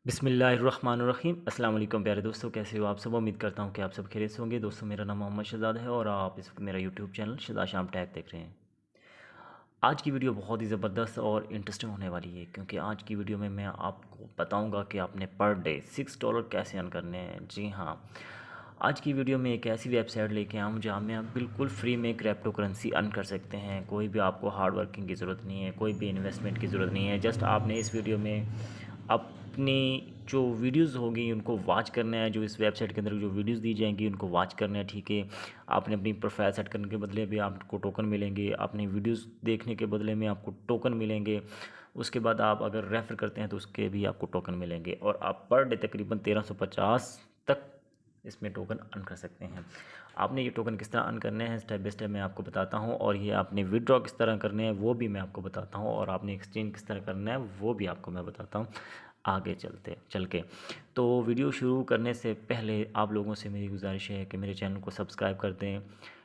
बिस्मिल्लाहिर्रहमानिर्रहीम। अस्सलाम वालेकुम प्यारे दोस्तों, कैसे हो आप सब। उम्मीद करता हूँ कि आप सब खैरियत से होंगे। दोस्तों, मेरा नाम मोहम्मद शहजाद है और आप इस वक्त मेरा यूट्यूब चैनल शहजाद शाम टैग देख रहे हैं। आज की वीडियो बहुत ही ज़बरदस्त और इंटरेस्टिंग होने वाली है, क्योंकि आज की वीडियो में मैं आपको बताऊंगा कि आपने पर डे $6 कैसे अर्न करने हैं। जी हाँ, आज की वीडियो में एक ऐसी वेबसाइट लेके आऊँ जहाँ में आप बिल्कुल फ्री में क्रिप्टो करेंसी अर्न कर सकते हैं। कोई भी आपको हार्ड वर्किंग की ज़रूरत नहीं है, कोई भी इन्वेस्टमेंट की ज़रूरत नहीं है। जस्ट आपने इस वीडियो में अपनी जो वीडियोस होगी उनको वॉच करना है। जो इस वेबसाइट के अंदर जो वीडियोस दी जाएंगी उनको वॉच करना है, ठीक है। आपने अपनी प्रोफाइल सेट करने के बदले भी आपको टोकन मिलेंगे, अपनी वीडियोस देखने के बदले में आपको टोकन मिलेंगे। उसके बाद आप अगर रेफ़र करते हैं तो उसके भी आपको टोकन मिलेंगे, और आप पर डे तकरीबन 1350 तक इसमें टोकन अर्न कर सकते हैं। आपने ये टोकन किस तरह अर्न करने हैं स्टेप बाय स्टेप मैं आपको बताता हूँ, और ये आपने विड्रॉ किस तरह करने हैं वो भी मैं आपको बताता हूँ, और आपने एक्सचेंज किस तरह करना है वो भी आपको मैं बताता हूँ आगे चल के। तो वीडियो शुरू करने से पहले आप लोगों से मेरी गुजारिश है कि मेरे चैनल को सब्सक्राइब कर दें,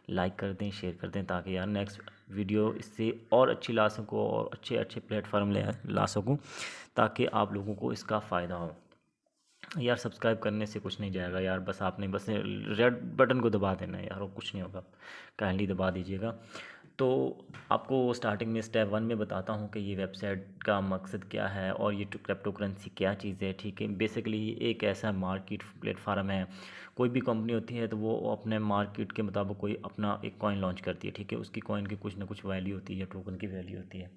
लाइक कर दें, शेयर कर दें, ताकि यार नेक्स्ट वीडियो इससे और अच्छी ला सकूँ और अच्छे अच्छे प्लेटफॉर्म ला सकूँ, ताकि आप लोगों को इसका फ़ायदा हो। यार सब्सक्राइब करने से कुछ नहीं जाएगा यार, बस आपने बस रेड बटन को दबा देना है यार, और कुछ नहीं होगा। काइंडली दबा दीजिएगा। तो आपको स्टार्टिंग में स्टेप 1 में बताता हूँ कि ये वेबसाइट का मकसद क्या है और ये क्रिप्टो करेंसी क्या चीज़ है, ठीक है। बेसिकली ये एक ऐसा मार्केट प्लेटफार्म है। कोई भी कंपनी होती है तो वो अपने मार्केट के मुताबिक कोई अपना एक कॉइन लॉन्च करती है, ठीक है। उसकी कॉइन की कुछ ना कुछ वैल्यू होती है, टोकन की वैल्यू होती है।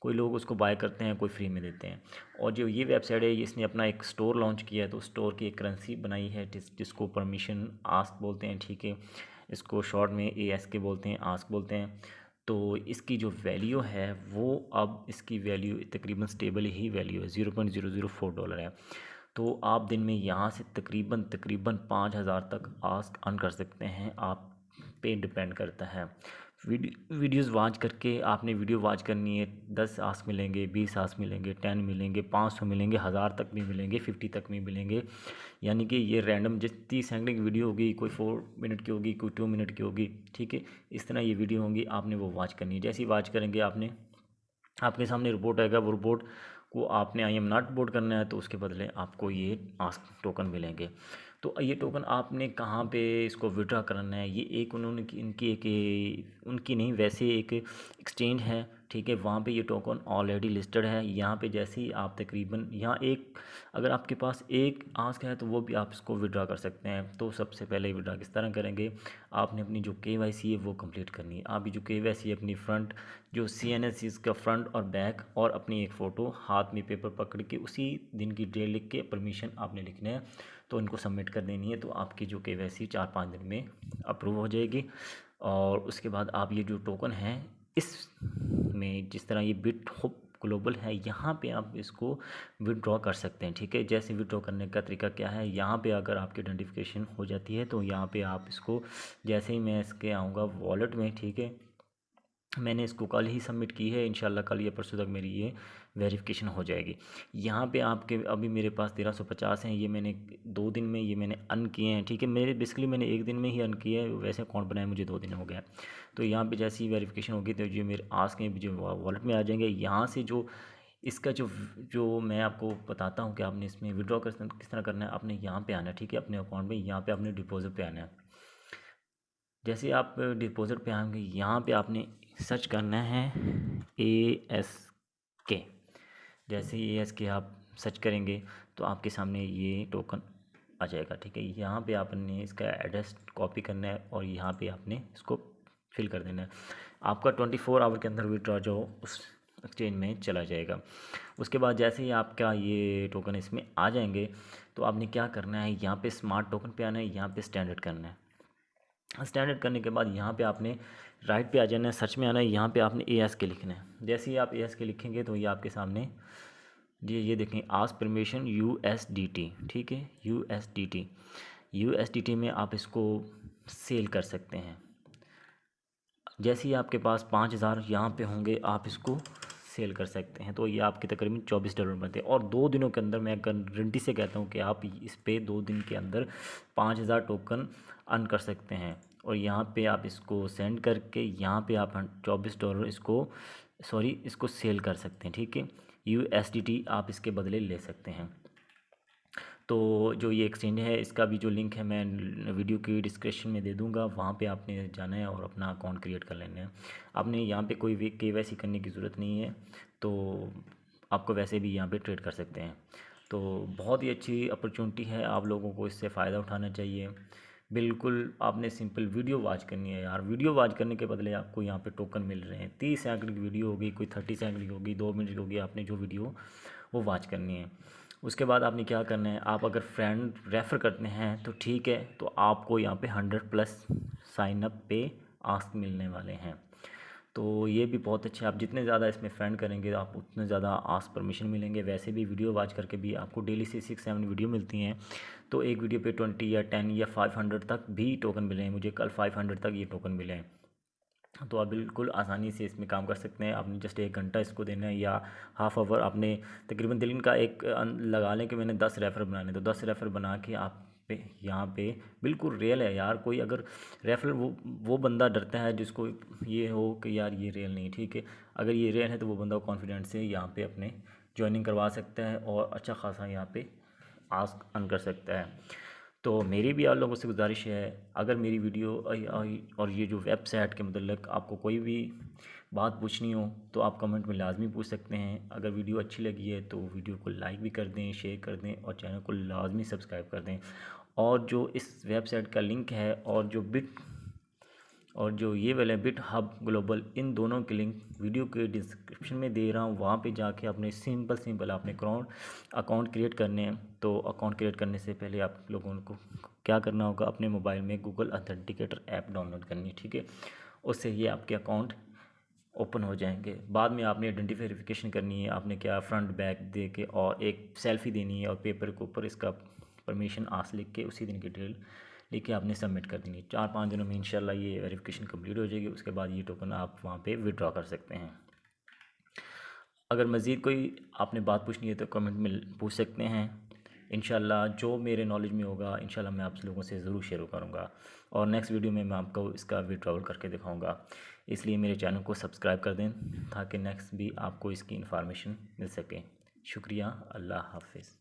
कोई लोग उसको बाय करते हैं, कोई फ्री में देते हैं। और जो ये वेबसाइट है इसने अपना एक स्टोर लॉन्च किया है, तो स्टोर की एक करेंसी बनाई है जिसको परमिशन आस्क बोलते हैं, ठीक है। इसको शॉर्ट में ASK बोलते हैं, आस्क बोलते हैं। तो इसकी जो वैल्यू है वो अब इसकी वैल्यू तकरीबन स्टेबल ही वैल्यू है, $0.004 है। तो आप दिन में यहाँ से तकरीबन 5,000 तक आस्क अर्न कर सकते हैं। आप पे डिपेंड करता है। वीडियोस वॉच करके आपने वीडियो वॉच करनी है, 10 आस्क मिलेंगे, 20 आस्क मिलेंगे, 10 मिलेंगे, 500 मिलेंगे, 1000 तक भी मिलेंगे, 50 तक भी मिलेंगे। यानी कि ये रैंडम जिस 30 सेकंड की वीडियो होगी, कोई 4 मिनट की होगी, कोई 2 मिनट की होगी, ठीक है। इस तरह ये वीडियो होंगी, आपने वो वॉच करनी है। जैसे ही वॉच करेंगे आपने, आपके सामने रिपोर्ट आएगा, वो रिपोर्ट को आपने आई एम नॉट रिपोर्ट करना है, तो उसके बदले आपको ये आस्क टोकन मिलेंगे। तो ये टोकन आपने कहाँ पे इसको विड्रा करना है, ये एक उन्होंने इनकी एक उनकी नहीं, वैसे एक एक्सचेंज है, ठीक है। वहाँ पे ये टोकन ऑलरेडी लिस्टेड है। यहाँ पे जैसे ही आप तकरीबन यहाँ एक, अगर आपके पास एक आस्क है तो वो भी आप इसको विड्रा कर सकते हैं। तो सबसे पहले विड्रा किस तरह करेंगे, आपने अपनी जो KYC है वो कंप्लीट करनी है। आप जो KYC है अपनी फ्रंट जो CNS इसका फ्रंट और बैक, और अपनी एक फ़ोटो हाथ में पेपर पकड़ के उसी दिन की डेट लिख के परमिशन आपने लिखना है, तो इनको सबमिट कर देनी है। तो आपकी जो KYC 4-5 दिन में अप्रूव हो जाएगी। और उसके बाद आप ये जो टोकन है इस में, जिस तरह ये बिट होप ग्लोबल है, यहाँ पे आप इसको विड्रॉ कर सकते हैं, ठीक है। जैसे विड्रॉ करने का तरीका क्या है, यहाँ पे अगर आपकी आइडेंटिफिकेशन हो जाती है तो यहाँ पे आप इसको, जैसे ही मैं इसके आऊँगा वॉलेट में, ठीक है। मैंने इसको कल ही सबमिट की है, इंशाल्लाह कल या परसों तक मेरी ये वेरिफिकेशन हो जाएगी। यहाँ पे आपके अभी मेरे पास 1350 हैं, ये मैंने 2 दिन में ये मैंने अर्न किए हैं, ठीक है। मेरे बेसिकली मैंने 1 दिन में ही अर्न किए हैं, वैसे अकाउंट बनाए मुझे 2 दिन हो गया। तो यहाँ पे जैसी वेरिफिकेशन होगी तो जो मेरे आस्क हैं जो वॉलेट में आ जाएंगे। यहाँ से जो इसका जो जो मैं आपको बताता हूँ कि आपने इसमें विड्रॉ किस तरह करना है। आपने यहाँ पे आना है, ठीक है, अपने अकाउंट में। यहाँ पे आपने डिपॉजिट पे आना है। जैसे आप डिपॉजिट पे आएंगे, यहाँ पे आपने सर्च करना है ASK। जैसे ही ASK आप सर्च करेंगे तो आपके सामने ये टोकन आ जाएगा, ठीक है। यहाँ पे आपने इसका एड्रेस कॉपी करना है और यहाँ पे आपने इसको फिल कर देना है। आपका 24 आवर के अंदर विड्रॉ जो उस एक्सचेंज में चला जाएगा। उसके बाद जैसे ही आपका ये टोकन इसमें आ जाएंगे तो आपने क्या करना है, यहाँ पे स्मार्ट टोकन पे आना है, यहाँ पे स्टैंडर्ड करना है। स्टैंडर्ड करने के बाद यहाँ पे आपने राइट पे आ जाना है, सर्च में आना है, यहाँ पे आपने ASK लिखना है। जैसे ही आप ASK लिखेंगे तो ये आपके सामने ये देखें, आस्क परमिशन USDT, ठीक है। USDT में आप इसको सेल कर सकते हैं। जैसे ही आपके पास 5,000 यहाँ पे होंगे आप इसको सेल कर सकते हैं, तो ये आपके तकरीबन $24 बनते हैं। और 2 दिनों के अंदर मैं गारंटी से कहता हूँ कि आप इस पे 2 दिन के अंदर 5,000 टोकन अर्न कर सकते हैं। और यहाँ पे आप इसको सेंड करके यहाँ पे आप $24 इसको सेल कर सकते हैं, ठीक है। USDT आप इसके बदले ले सकते हैं। तो जो ये एक्सचेंज है इसका भी जो लिंक है मैं वीडियो की डिस्क्रिप्शन में दे दूँगा, वहाँ पे आपने जाना है और अपना अकाउंट क्रिएट कर लेना है। आपने यहाँ पे कोई भी KYC करने की ज़रूरत नहीं है, तो आपको वैसे भी यहाँ पे ट्रेड कर सकते हैं। तो बहुत ही अच्छी अपॉर्चुनिटी है, आप लोगों को इससे फ़ायदा उठाना चाहिए। बिल्कुल आपने सिंपल वीडियो वॉच करनी है यार, वीडियो वॉच करने के बदले आपको यहाँ पे टोकन मिल रहे हैं। 30 सेकंड की वीडियो होगी, कोई 30 सेकंड की होगी, 2 मिनट की होगी, आपने जो वीडियो वो वॉच करनी है। उसके बाद आपने क्या करना है, आप अगर फ्रेंड रेफ़र करते हैं तो ठीक है, तो आपको यहाँ पे 100+ साइन अप पे आस्क मिलने वाले हैं। तो ये भी बहुत अच्छा है, आप जितने ज़्यादा इसमें फ्रेंड करेंगे आप उतने ज़्यादा आस्क परमिशन मिलेंगे। वैसे भी वीडियो वॉच करके भी आपको डेली से 6-7 वीडियो मिलती हैं, तो एक वीडियो पे 20 या 10 या 500 तक भी टोकन मिले हैं। मुझे कल 500 तक ये टोकन मिले हैं। तो आप बिल्कुल आसानी से इसमें काम कर सकते हैं। आपने जस्ट 1 घंटा इसको देना है या हाफ़ आवर, आपने तकरीबन दिन का एक लगा लें कि मैंने 10 रेफ़र बनाने, तो 10 रेफ़र बना के आप पे यहाँ पे बिल्कुल रियल है यार। कोई अगर रेफ़र वो बंदा डरता है जिसको ये हो कि यार ये रियल नहीं, ठीक है, अगर ये रियल है तो वो बंदा कॉन्फिडेंस से यहाँ पे अपने ज्वाइनिंग करवा सकता है और अच्छा खासा यहाँ पे आस्क अर्न कर सकता है। तो मेरी भी आप लोगों से गुजारिश है, अगर मेरी वीडियो और ये जो वेबसाइट के मतलब आपको कोई भी बात पूछनी हो तो आप कमेंट में लाजमी पूछ सकते हैं। अगर वीडियो अच्छी लगी है तो वीडियो को लाइक भी कर दें, शेयर कर दें और चैनल को लाजमी सब्सक्राइब कर दें। और जो इस वेबसाइट का लिंक है और जो ये वाले बिट हब ग्लोबल, इन दोनों के लिंक वीडियो के डिस्क्रिप्शन में दे रहा हूँ। वहाँ पे जाके अपने सिंपल अपने अकाउंट क्रिएट करने हैं। तो अकाउंट क्रिएट करने से पहले आप लोगों को क्या करना होगा, अपने मोबाइल में गूगल ऑथेंटिकेटर ऐप डाउनलोड करनी है, ठीक है। उससे ये आपके अकाउंट ओपन हो जाएंगे। बाद में आपने आइडेंटिटी वेरिफिकेशन करनी है। आपने क्या फ्रंट बैक दे के और एक सेल्फ़ी देनी है और पेपर के ऊपर इसका परमिशन आस लिख के उसी दिन की डिटेल लेके आपने सबमिट कर देनी है। 4-5 दिनों में इंशाल्लाह ये वेरिफिकेशन कंप्लीट हो जाएगी। उसके बाद ये टोकन आप वहाँ पे विड्रॉ कर सकते हैं। अगर मज़ीद कोई आपने बात पूछनी है तो कमेंट में पूछ सकते हैं। इंशाल्लाह जो मेरे नॉलेज में होगा इंशाल्लाह मैं आप लोगों से ज़रूर शेयर करूँगा और नेक्स्ट वीडियो में मैं आपको इसका विड्रॉल करके दिखाऊँगा। इसलिए मेरे चैनल को सब्सक्राइब कर दें ताकि नेक्स्ट भी आपको इसकी इन्फॉर्मेशन मिल सके। शुक्रिया, अल्लाह हाफ़िज़।